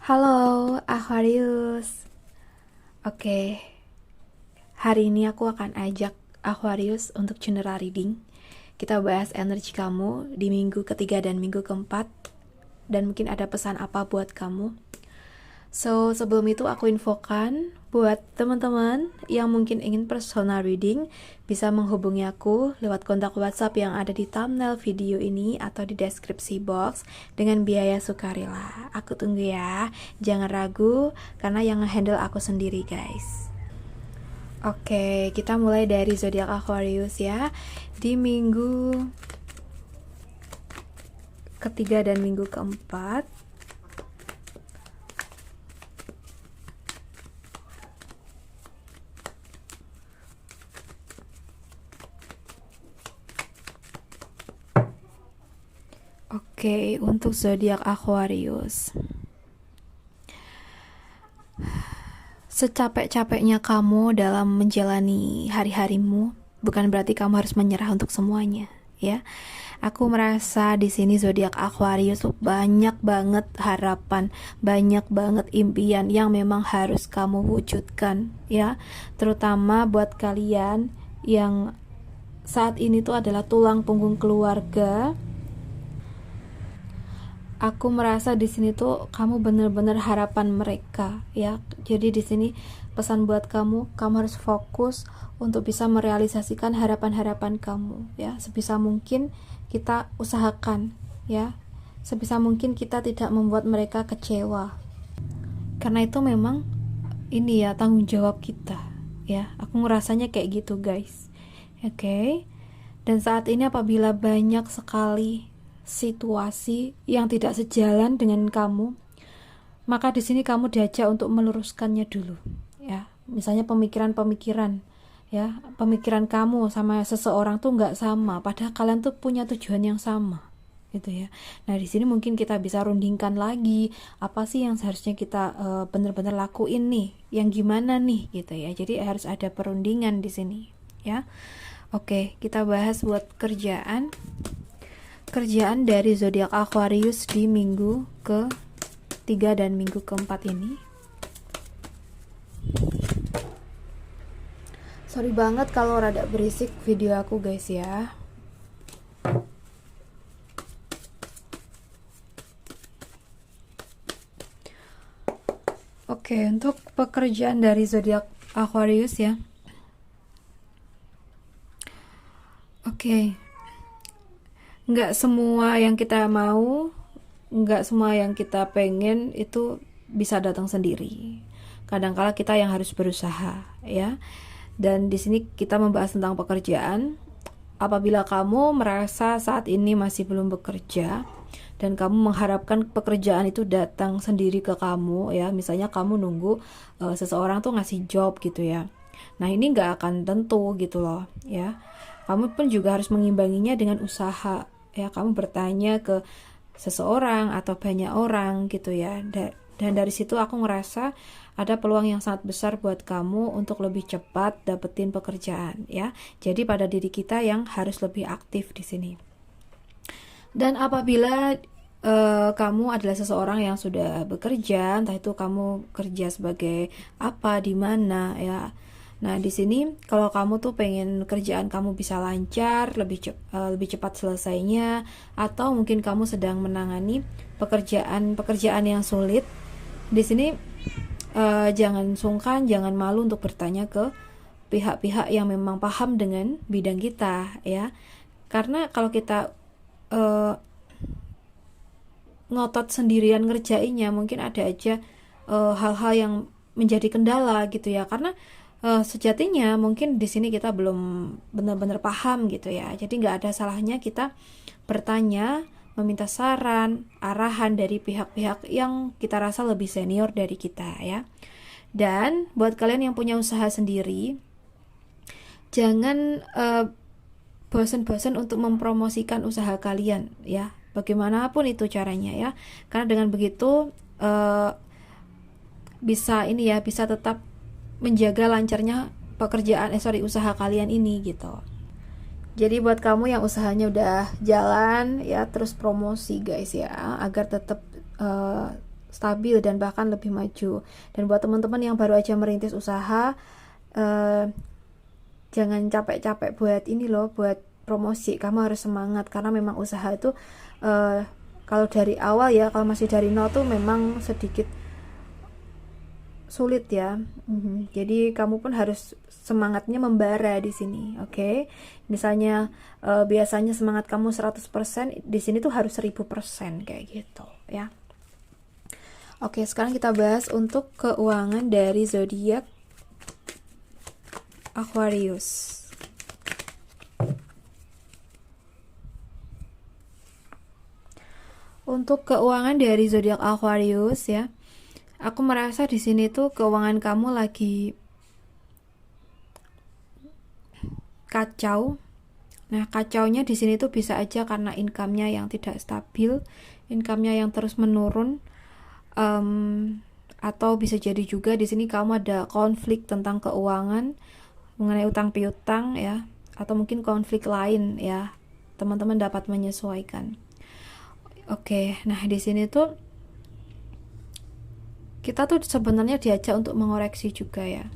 Halo, Aquarius. Oke, hari ini aku akan ajak Aquarius untuk general reading. Kita bahas energi kamu di minggu ketiga dan minggu keempat, dan mungkin ada pesan apa buat kamu. So, sebelum itu aku infokan buat teman-teman yang mungkin ingin personal reading bisa menghubungi aku lewat kontak WhatsApp yang ada di thumbnail video ini atau di deskripsi box dengan biaya sukarela. Aku tunggu ya. Jangan ragu karena yang nge-handle aku sendiri, guys. Oke, kita mulai dari zodiak Aquarius ya. Di minggu ketiga dan minggu keempat, oke, untuk zodiak Aquarius. Secapek-capeknya kamu dalam menjalani hari-harimu, bukan berarti kamu harus menyerah untuk semuanya, ya. Aku merasa di sini zodiak Aquarius tuh banyak banget harapan, banyak banget impian yang memang harus kamu wujudkan, ya. Terutama buat kalian yang saat ini tuh adalah tulang punggung keluarga. Aku merasa di sini tuh kamu benar-benar harapan mereka, ya. Jadi di sini pesan buat kamu harus fokus untuk bisa merealisasikan harapan-harapan kamu, ya. Sebisa mungkin kita usahakan, ya. Sebisa mungkin kita tidak membuat mereka kecewa. Karena itu memang ini ya tanggung jawab kita, ya. Aku ngerasanya kayak gitu, guys. Oke. Dan saat ini apabila banyak sekali situasi yang tidak sejalan dengan kamu, maka di sini kamu diajak untuk meluruskannya dulu, ya. Misalnya pemikiran-pemikiran, ya, pemikiran kamu sama seseorang tuh nggak sama, padahal kalian tuh punya tujuan yang sama, gitu ya. Nah di sini mungkin kita bisa rundingkan lagi apa sih yang seharusnya kita benar-benar lakuin nih, yang gimana nih, gitu ya. Jadi harus ada perundingan di sini, ya. Oke, kita bahas buat kerjaan dari zodiak Aquarius di minggu ke-3 dan minggu ke-4 ini. Sorry banget kalau rada berisik video aku, guys, ya. Oke, untuk pekerjaan dari zodiak Aquarius ya. Oke. Nggak semua yang kita mau, nggak semua yang kita pengen itu bisa datang sendiri. Kadangkala kita yang harus berusaha, ya. Dan di sini kita membahas tentang pekerjaan. Apabila kamu merasa saat ini masih belum bekerja dan kamu mengharapkan pekerjaan itu datang sendiri ke kamu, ya. Misalnya kamu nunggu seseorang tuh ngasih job gitu ya. Nah ini nggak akan tentu gitu loh, ya. Kamu pun juga harus mengimbanginya dengan usaha. Ya, kamu bertanya ke seseorang atau banyak orang gitu ya. Dan dari situ aku ngerasa ada peluang yang sangat besar buat kamu untuk lebih cepat dapetin pekerjaan, ya. Jadi pada diri kita yang harus lebih aktif di sini. Dan apabila kamu adalah seseorang yang sudah bekerja, entah itu kamu kerja sebagai apa, di mana, ya. Nah di sini kalau kamu tuh pengen kerjaan kamu bisa lancar, lebih cepat selesainya, atau mungkin kamu sedang menangani pekerjaan yang sulit, di sini jangan sungkan, jangan malu untuk bertanya ke pihak-pihak yang memang paham dengan bidang kita, ya. Karena kalau kita ngotot sendirian ngerjainnya, mungkin ada aja hal-hal yang menjadi kendala gitu ya. Karena sejatinya mungkin di sini kita belum benar-benar paham gitu ya. Jadi nggak ada salahnya kita bertanya, meminta saran, arahan dari pihak-pihak yang kita rasa lebih senior dari kita, ya. Dan buat kalian yang punya usaha sendiri, jangan bosan-bosan untuk mempromosikan usaha kalian, ya. Bagaimanapun itu caranya, ya. Karena dengan begitu bisa tetap menjaga lancarnya usaha kalian ini gitu. Jadi buat kamu yang usahanya udah jalan ya, terus promosi guys ya, agar tetap stabil dan bahkan lebih maju. Dan buat teman-teman yang baru aja merintis usaha, jangan capek-capek buat ini loh, buat promosi. Kamu harus semangat karena memang usaha itu kalau dari awal ya, kalau masih dari nol tuh memang sedikit sulit ya. Jadi kamu pun harus semangatnya membara di sini, oke? Misalnya biasanya semangat kamu 100%, di sini tuh harus 1000% kayak gitu ya. Oke, sekarang kita bahas untuk keuangan dari zodiak Aquarius. Untuk keuangan dari zodiak Aquarius ya, aku merasa di sini tuh keuangan kamu lagi kacau. Nah, kacaunya di sini tuh bisa aja karena income-nya yang tidak stabil, income-nya yang terus menurun, atau bisa jadi juga di sini kamu ada konflik tentang keuangan mengenai utang piutang ya, atau mungkin konflik lain ya. Teman-teman dapat menyesuaikan. Oke, nah di sini tuh kita tuh sebenarnya diajak untuk mengoreksi juga ya.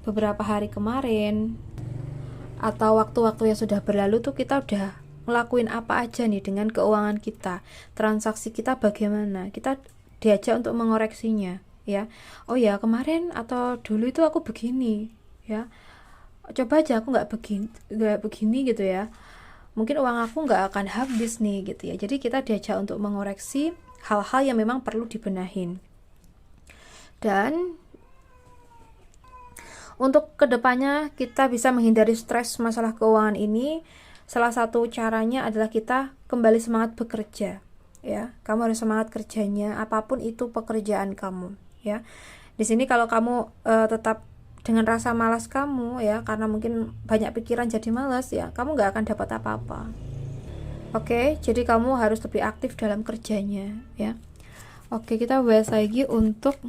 Beberapa hari kemarin atau waktu-waktu yang sudah berlalu tuh kita udah ngelakuin apa aja nih dengan keuangan kita, transaksi kita bagaimana, kita diajak untuk mengoreksinya ya. Oh ya, kemarin atau dulu itu aku begini ya, coba aja aku nggak begini gitu ya, mungkin uang aku nggak akan habis nih gitu ya. Jadi kita diajak untuk mengoreksi hal-hal yang memang perlu dibenahin. Dan untuk kedepannya kita bisa menghindari stres masalah keuangan ini, salah satu caranya adalah kita kembali semangat bekerja ya. Kamu harus semangat kerjanya, apapun itu pekerjaan kamu ya. Di sini kalau kamu tetap dengan rasa malas kamu ya, karena mungkin banyak pikiran jadi malas ya, kamu nggak akan dapat apa-apa. Oke, jadi kamu harus lebih aktif dalam kerjanya ya. Oke, kita bahas lagi untuk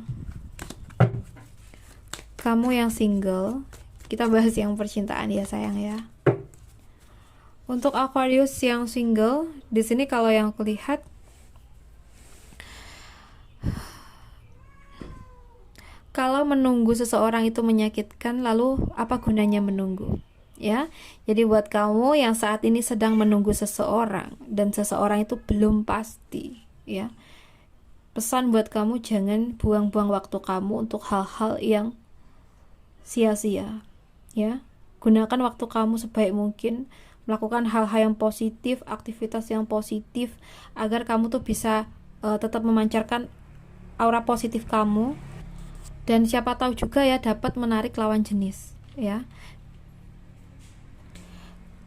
kamu yang single. Kita bahas yang percintaan ya sayang ya. Untuk Aquarius yang single, di sini kalau yang aku lihat, kalau menunggu seseorang itu menyakitkan, lalu apa gunanya menunggu? Ya, jadi buat kamu yang saat ini sedang menunggu seseorang dan seseorang itu belum pasti, ya, pesan buat kamu, jangan buang-buang waktu kamu untuk hal-hal yang sia-sia, ya. Gunakan waktu kamu sebaik mungkin, melakukan hal-hal yang positif, aktivitas yang positif, agar kamu tuh bisa tetap memancarkan aura positif kamu. Dan siapa tahu juga ya dapat menarik lawan jenis ya.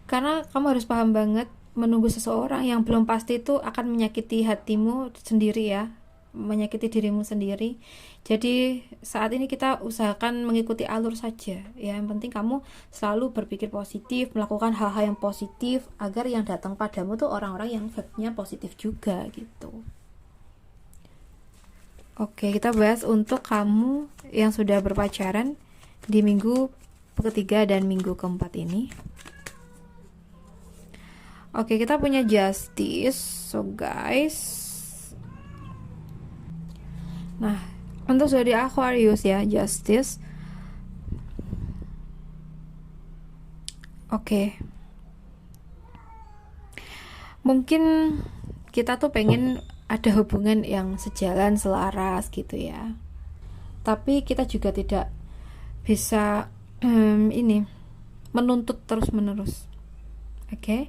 Karena kamu harus paham banget, menunggu seseorang yang belum pasti itu akan menyakiti hatimu sendiri ya, menyakiti dirimu sendiri. Jadi saat ini kita usahakan mengikuti alur saja ya. Yang penting kamu selalu berpikir positif, melakukan hal-hal yang positif, agar yang datang padamu tuh orang-orang yang vibe-nya positif juga gitu. Oke, kita bahas untuk kamu yang sudah berpacaran di minggu ketiga dan minggu keempat ini. Oke, kita punya Justice. So guys, nah untuk zodiak Aquarius ya, Justice. Oke, mungkin kita tuh pengen ada hubungan yang sejalan, selaras gitu ya. Tapi kita juga tidak bisa ini menuntut terus-menerus. Oke.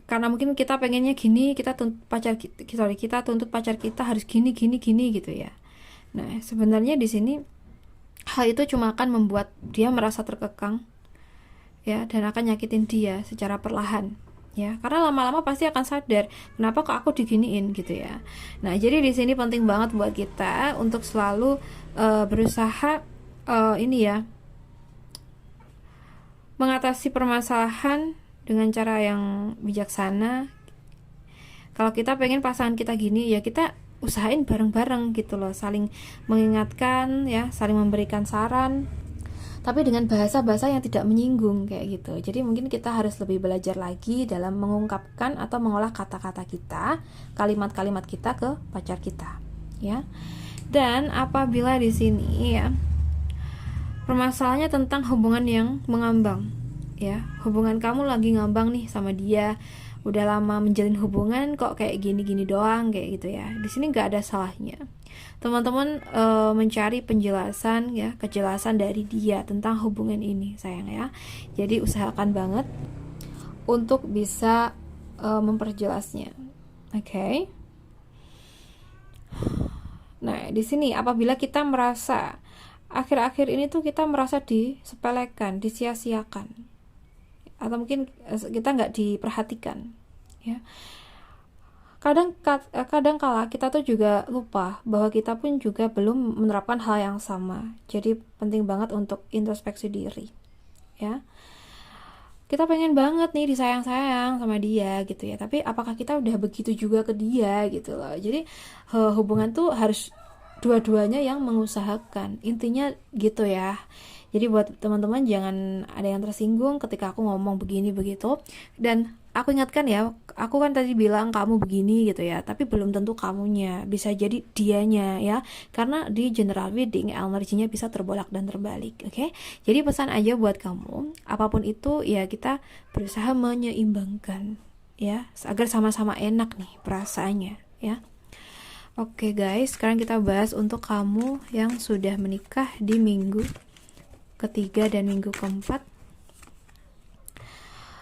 Karena mungkin kita pengennya gini, kita tuntut pacar kita harus gini gitu ya. Nah, sebenarnya di sini hal itu cuma akan membuat dia merasa terkekang ya, dan akan nyakitin dia secara perlahan. Ya, karena lama-lama pasti akan sadar, kenapa kok aku diginiin gitu ya. Nah, jadi di sini penting banget buat kita untuk selalu berusaha ini ya, mengatasi permasalahan dengan cara yang bijaksana. Kalau kita pengen pasangan kita gini ya, kita usahain bareng-bareng gitu loh, saling mengingatkan ya, saling memberikan saran. tapi dengan bahasa-bahasa yang tidak menyinggung kayak gitu. Jadi mungkin kita harus lebih belajar lagi dalam mengungkapkan atau mengolah kata-kata kita, kalimat-kalimat kita ke pacar kita, ya. Dan apabila di sini ya permasalahannya tentang hubungan yang mengambang, ya, hubungan kamu lagi ngambang nih sama dia, udah lama menjalin hubungan kok kayak gini-gini doang kayak gitu ya. Di sini nggak ada salahnya teman-teman mencari penjelasan ya, kejelasan dari dia tentang hubungan ini sayang ya. Jadi usahakan banget untuk bisa memperjelasnya. Oke. Nah, di sini apabila kita merasa akhir-akhir ini tuh kita merasa disepelekan, disia-siakan, atau mungkin kita nggak diperhatikan, ya. Kadang kala kita tuh juga lupa bahwa kita pun juga belum menerapkan hal yang sama. Jadi penting banget untuk introspeksi diri, ya. Kita pengen banget nih disayang-sayang sama dia gitu ya, tapi apakah kita udah begitu juga ke dia gitu loh. Jadi hubungan tuh harus dua-duanya yang mengusahakan, intinya gitu ya. Jadi buat teman-teman jangan ada yang tersinggung ketika aku ngomong begini begitu. Dan aku ingatkan ya, aku kan tadi bilang kamu begini gitu ya, tapi belum tentu kamunya, bisa jadi dianya ya. Karena di general reading energinya bisa terbolak dan terbalik, oke? Jadi pesan aja buat kamu, apapun itu ya kita berusaha menyeimbangkan ya, agar sama-sama enak nih perasaannya ya. Oke guys, sekarang kita bahas untuk kamu yang sudah menikah di minggu ketiga dan minggu keempat.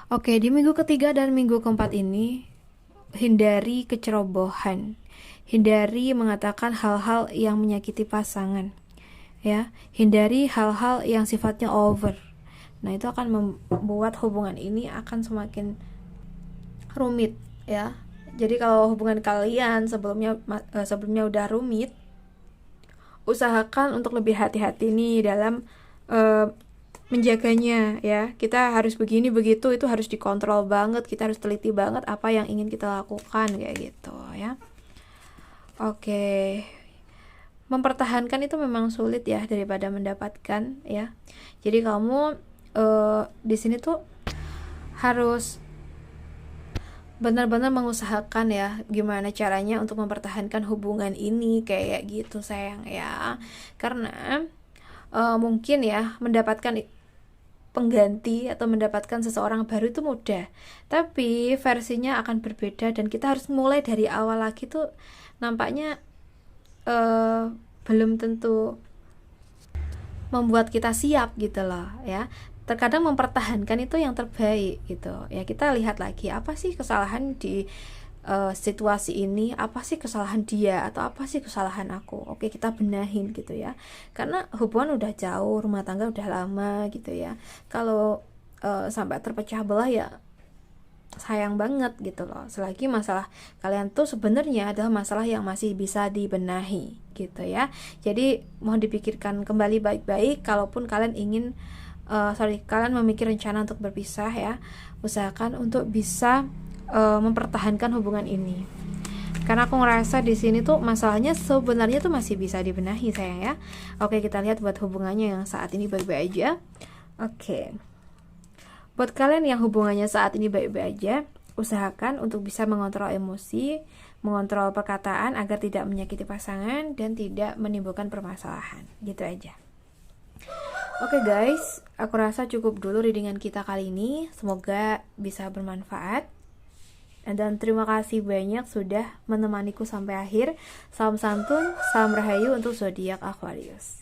Oke, di minggu ketiga dan minggu keempat ini hindari kecerobohan, hindari mengatakan hal-hal yang menyakiti pasangan, ya, hindari hal-hal yang sifatnya over. Nah, itu akan membuat hubungan ini akan semakin rumit, ya. Jadi kalau hubungan kalian sebelumnya udah rumit, usahakan untuk lebih hati-hati nih dalam menjaganya ya. Kita harus begini begitu, itu harus dikontrol banget, kita harus teliti banget apa yang ingin kita lakukan kayak gitu ya. Oke. Mempertahankan itu memang sulit ya daripada mendapatkan ya. Jadi kamu di sini tuh harus benar-benar mengusahakan ya gimana caranya untuk mempertahankan hubungan ini kayak gitu sayang ya. Karena mungkin ya mendapatkan pengganti atau mendapatkan seseorang baru itu mudah, tapi versinya akan berbeda dan kita harus mulai dari awal lagi tuh nampaknya belum tentu membuat kita siap gitu loh ya. Terkadang mempertahankan itu yang terbaik gitu ya. Kita lihat lagi apa sih kesalahan di situasi ini, apa sih kesalahan dia atau apa sih kesalahan aku. Oke, kita benahin gitu ya, karena hubungan udah jauh, rumah tangga udah lama gitu ya. Kalau sampai terpecah belah ya sayang banget gitu loh. Selagi masalah kalian tuh sebenarnya adalah masalah yang masih bisa dibenahi gitu ya. Jadi mohon dipikirkan kembali baik-baik. Kalaupun kalian ingin kalian memiliki rencana untuk berpisah ya, usahakan untuk bisa mempertahankan hubungan ini. Karena aku ngerasa di sini tuh masalahnya sebenarnya tuh masih bisa dibenahi sayang ya. Oke, kita lihat buat hubungannya yang saat ini baik-baik aja. Oke. Buat kalian yang hubungannya saat ini baik-baik aja, usahakan untuk bisa mengontrol emosi, mengontrol perkataan agar tidak menyakiti pasangan dan tidak menimbulkan permasalahan. Gitu aja. Oke guys, aku rasa cukup dulu readingan kita kali ini. Semoga bisa bermanfaat. Dan terima kasih banyak sudah menemaniku sampai akhir. Salam santun, salam rahayu untuk zodiak Aquarius.